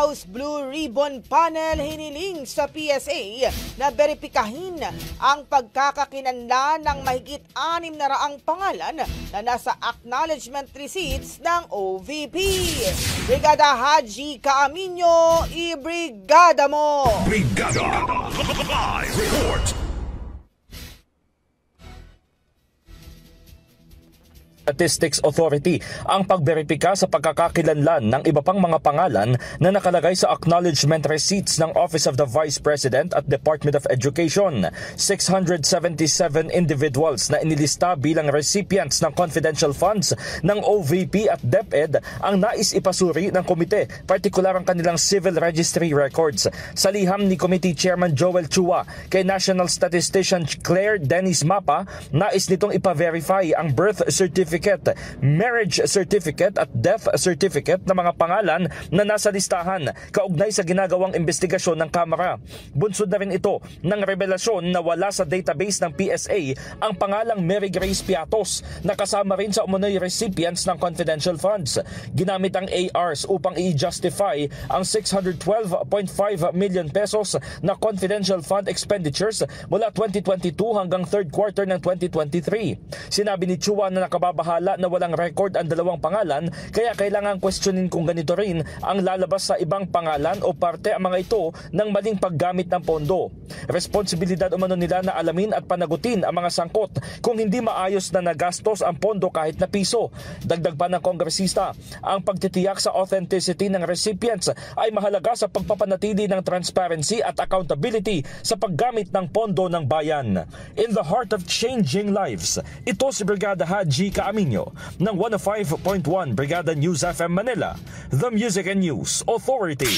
House Blue Ribbon Panel hiniling sa PSA na beripikahin ang pagkakakinanlan ng mahigit 600 pangalan na nasa acknowledgement receipts ng OVP. Brigada Haji Caaminyo, ibrigada mo! Brigada Live Report! Statistics Authority ang pagberipika sa pagkakakilanlan ng iba pang mga pangalan na nakalagay sa acknowledgement receipts ng Office of the Vice President at Department of Education. 677 individuals na inilista bilang recipients ng confidential funds ng OVP at DepEd ang nais ipasuri ng komite, partikular ang kanilang civil registry records. Sa liham ni Committee Chairman Joel Chua kay National Statistician Claire Dennis Mapa, nais nitong ipa-verify ang birth certificate, marriage certificate at death certificate ng mga pangalan na nasa listahan kaugnay sa ginagawang investigasyon ng Kamara. Bunsod na rin ito ng revelasyon na wala sa database ng PSA ang pangalang Mary Grace Piatos na kasama rin sa umunoy recipients ng confidential funds. Ginamit ang ARs upang i-justify ang 612.5 million pesos na confidential fund expenditures mula 2022 hanggang third quarter ng 2023. Sinabi ni Chua na nakababahala na walang record ang dalawang pangalan, kaya kailangan questionin kung ganito rin ang lalabas sa ibang pangalan o parte ang mga ito ng maling paggamit ng pondo. Responsibilidad umano nila na alamin at panagutin ang mga sangkot kung hindi maayos na nagastos ang pondo kahit na piso. Dagdag pa ng kongresista, ang pagtitiyak sa authenticity ng recipients ay mahalaga sa pagpapanatili ng transparency at accountability sa paggamit ng pondo ng bayan. In the heart of changing lives, ito si Brigada Haji Caaminyo ng 105.1 Brigada News FM Manila, the Music and News Authority.